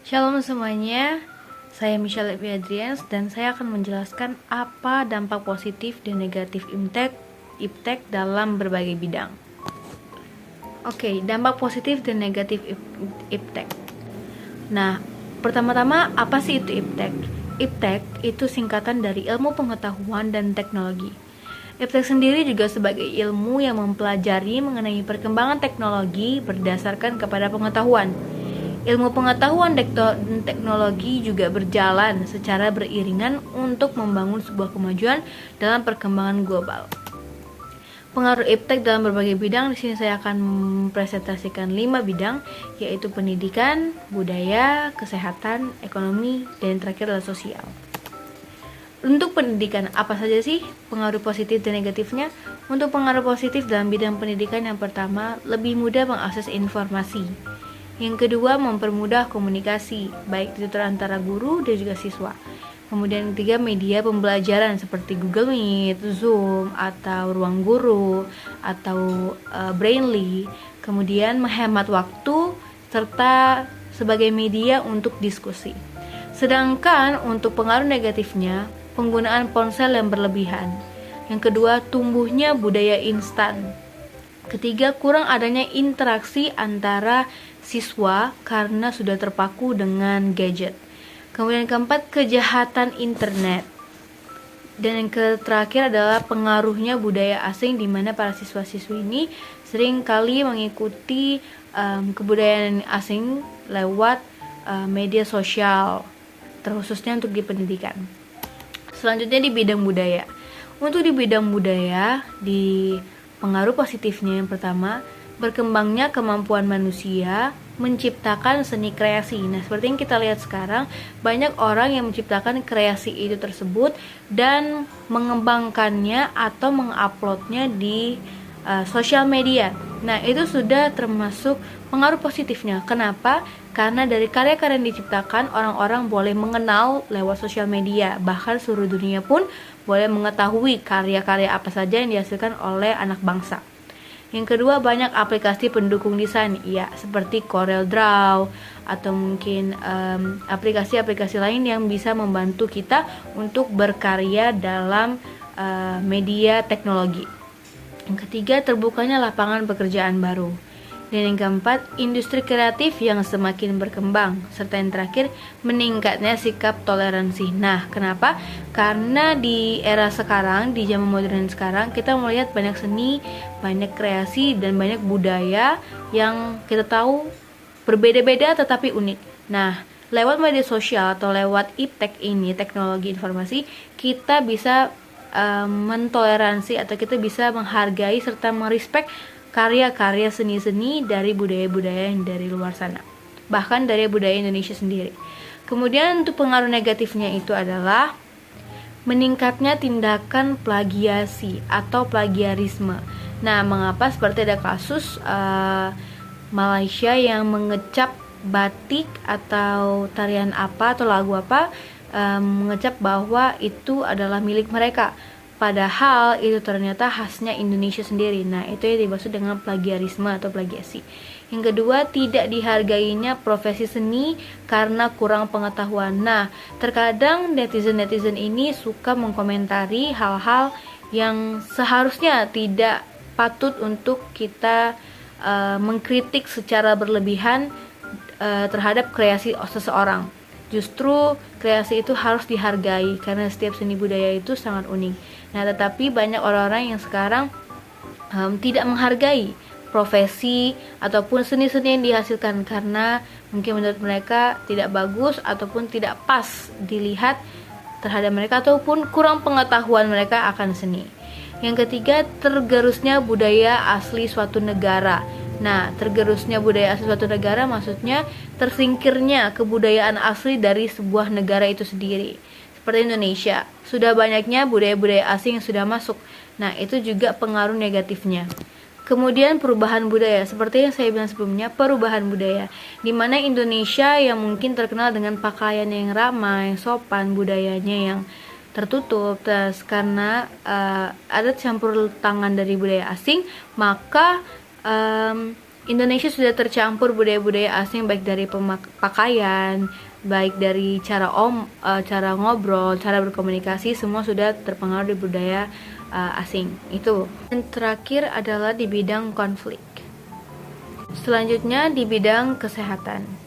Shalom semuanya, saya Michelle Adrians dan saya akan menjelaskan apa dampak positif dan negatif iptek dalam berbagai bidang. Oke, dampak positif dan negatif iptek. Nah, pertama-tama apa sih itu iptek? Iptek itu singkatan dari ilmu pengetahuan dan teknologi. Iptek sendiri juga sebagai ilmu yang mempelajari mengenai perkembangan teknologi berdasarkan kepada pengetahuan. Ilmu pengetahuan dan teknologi juga berjalan secara beriringan untuk membangun sebuah kemajuan dalam perkembangan global. Pengaruh iptek dalam berbagai bidang, di sini saya akan mempresentasikan 5 bidang, yaitu pendidikan, budaya, kesehatan, ekonomi, dan terakhir adalah sosial. Untuk pendidikan, apa saja sih pengaruh positif dan negatifnya? Untuk pengaruh positif dalam bidang pendidikan, yang pertama, lebih mudah mengakses informasi. Yang kedua, mempermudah komunikasi, baik itu antara guru dan juga siswa. Kemudian yang ketiga, media pembelajaran seperti Google Meet, Zoom, atau Ruang Guru, atau Brainly. Kemudian menghemat waktu, serta sebagai media untuk diskusi. Sedangkan untuk pengaruh negatifnya, penggunaan ponsel yang berlebihan. Yang kedua, tumbuhnya budaya instan. Ketiga, kurang adanya interaksi antara siswa karena sudah terpaku dengan gadget. Kemudian keempat, kejahatan internet. Dan yang terakhir adalah pengaruhnya budaya asing, di mana para siswa-siswi ini sering kali mengikuti kebudayaan asing lewat media sosial, terkhususnya untuk di pendidikan. Selanjutnya di bidang budaya. Untuk di bidang budaya, di pengaruh positifnya yang pertama, berkembangnya kemampuan manusia menciptakan seni kreasi. Nah, seperti yang kita lihat sekarang, banyak orang yang menciptakan kreasi itu tersebut dan mengembangkannya atau menguploadnya di sosial media. Nah, itu sudah termasuk pengaruh positifnya. Kenapa? Karena dari karya-karya yang diciptakan, orang-orang boleh mengenal lewat sosial media. Bahkan seluruh dunia pun boleh mengetahui karya-karya apa saja yang dihasilkan oleh anak bangsa. Yang kedua, banyak aplikasi pendukung desain, ya, seperti CorelDRAW atau mungkin aplikasi-aplikasi lain yang bisa membantu kita untuk berkarya dalam media teknologi. Yang ketiga, terbukanya lapangan pekerjaan baru. Dan yang keempat, industri kreatif yang semakin berkembang. Serta yang terakhir, meningkatnya sikap toleransi. Nah, kenapa? Karena di era sekarang, di zaman modern sekarang, kita melihat banyak seni, banyak kreasi, dan banyak budaya yang kita tahu berbeda-beda tetapi unik. Nah, lewat media sosial atau lewat iptek ini, teknologi informasi, kita bisa mentoleransi atau kita bisa menghargai serta merespek karya-karya seni-seni dari budaya-budaya yang dari luar sana, bahkan dari budaya Indonesia sendiri. Kemudian untuk pengaruh negatifnya itu adalah meningkatnya tindakan plagiasi atau plagiarisme. Nah, mengapa? Seperti ada kasus Malaysia yang mengecap batik atau tarian apa atau lagu apa, mengecap bahwa itu adalah milik mereka, padahal itu ternyata khasnya Indonesia sendiri. Nah, itu yang dimaksud dengan plagiarisme atau plagiasi. Yang kedua, tidak dihargainya profesi seni karena kurang pengetahuan. Nah, terkadang netizen-netizen ini suka mengkomentari hal-hal yang seharusnya tidak patut untuk kita mengkritik secara berlebihan terhadap kreasi seseorang. Justru kreasi itu harus dihargai karena setiap seni budaya itu sangat unik. Nah, tetapi banyak orang-orang yang sekarang tidak menghargai profesi ataupun seni-seni yang dihasilkan karena mungkin menurut mereka tidak bagus ataupun tidak pas dilihat terhadap mereka ataupun kurang pengetahuan mereka akan seni. Yang ketiga, tergerusnya budaya asli suatu negara. Nah, tergerusnya budaya asli suatu negara maksudnya tersingkirnya kebudayaan asli dari sebuah negara itu sendiri. Seperti Indonesia, sudah banyaknya budaya-budaya asing yang sudah masuk. Nah, itu juga pengaruh negatifnya. Kemudian perubahan budaya, seperti yang saya bilang sebelumnya, perubahan budaya, di mana Indonesia yang mungkin terkenal dengan pakaian yang ramai, sopan, budayanya yang tertutup, karena ada campur tangan dari budaya asing, maka Indonesia sudah tercampur budaya-budaya asing, baik dari pakaian, baik dari cara ngobrol, cara berkomunikasi, semua sudah terpengaruh di budaya asing itu. Dan terakhir adalah di bidang konflik. Selanjutnya di bidang kesehatan.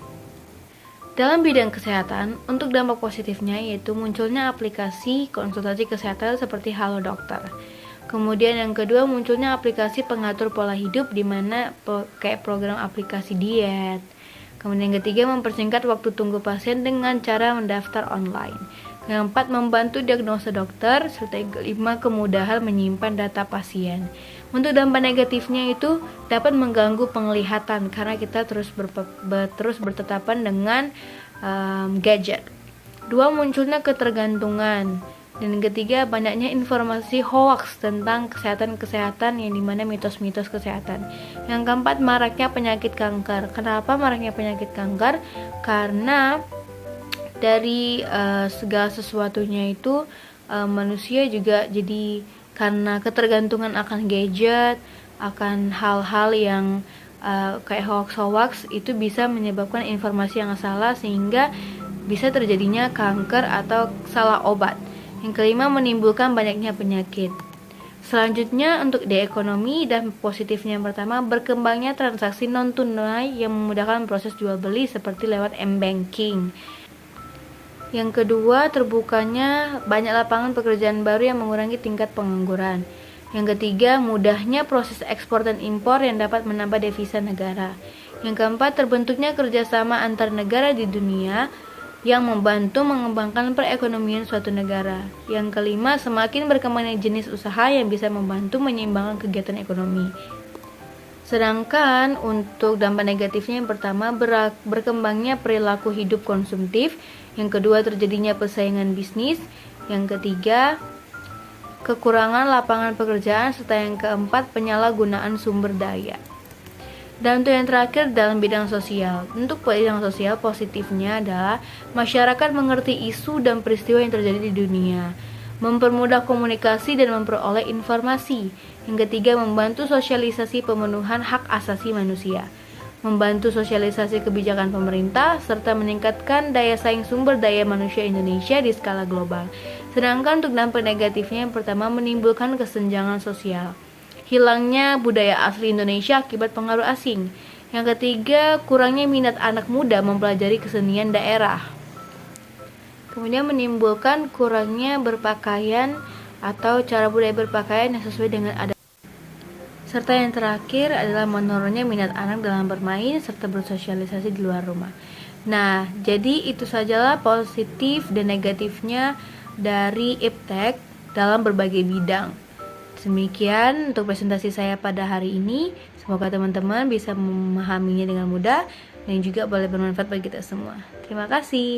Dalam bidang kesehatan, untuk dampak positifnya yaitu munculnya aplikasi konsultasi kesehatan seperti Halo Dokter. Kemudian yang kedua, munculnya aplikasi pengatur pola hidup, di mana kayak program aplikasi diet. Kemudian yang ketiga, mempersingkat waktu tunggu pasien dengan cara mendaftar online. Yang keempat, membantu diagnosa dokter. Serta yang kelima, kemudahan menyimpan data pasien. Untuk dampak negatifnya itu dapat mengganggu penglihatan karena kita terus bertetapan dengan gadget. Dua, munculnya ketergantungan. Dan yang ketiga, banyaknya informasi hoax tentang kesehatan yang dimana mitos-mitos kesehatan. Yang keempat, maraknya penyakit kanker. Kenapa maraknya penyakit kanker? Karena dari segala sesuatunya itu manusia juga jadi karena ketergantungan akan gadget, akan hal-hal yang kayak hoax itu bisa menyebabkan informasi yang salah sehingga bisa terjadinya kanker atau salah obat. Yang kelima, menimbulkan banyaknya penyakit. Selanjutnya untuk di ekonomi, dan positifnya yang pertama, berkembangnya transaksi non tunai yang memudahkan proses jual beli seperti lewat m-banking. Yang kedua, terbukanya banyak lapangan pekerjaan baru yang mengurangi tingkat pengangguran. Yang ketiga, mudahnya proses ekspor dan impor yang dapat menambah devisa negara. Yang keempat, terbentuknya kerjasama antar negara di dunia yang membantu mengembangkan perekonomian suatu negara. Yang kelima, semakin berkembangnya jenis usaha yang bisa membantu menyeimbangkan kegiatan ekonomi. Sedangkan untuk dampak negatifnya, yang pertama, berkembangnya perilaku hidup konsumtif. Yang kedua, terjadinya persaingan bisnis. Yang ketiga, kekurangan lapangan pekerjaan. Serta yang keempat, penyalahgunaan sumber daya. Dan untuk yang terakhir, dalam bidang sosial. Untuk bidang sosial, positifnya adalah masyarakat mengerti isu dan peristiwa yang terjadi di dunia, mempermudah komunikasi dan memperoleh informasi. Yang ketiga, membantu sosialisasi pemenuhan hak asasi manusia, membantu sosialisasi kebijakan pemerintah, serta meningkatkan daya saing sumber daya manusia Indonesia di skala global. Sedangkan untuk dampak negatifnya, yang pertama, menimbulkan kesenjangan sosial, hilangnya budaya asli Indonesia akibat pengaruh asing. Yang ketiga, kurangnya minat anak muda mempelajari kesenian daerah. Kemudian menimbulkan kurangnya berpakaian atau cara budaya berpakaian yang sesuai dengan adat. Serta yang terakhir adalah menurunnya minat anak dalam bermain serta bersosialisasi di luar rumah. Nah, jadi itu sajalah positif dan negatifnya dari iptek dalam berbagai bidang. Demikian untuk presentasi saya pada hari ini. Semoga teman-teman bisa memahaminya dengan mudah dan juga boleh bermanfaat bagi kita semua. Terima kasih.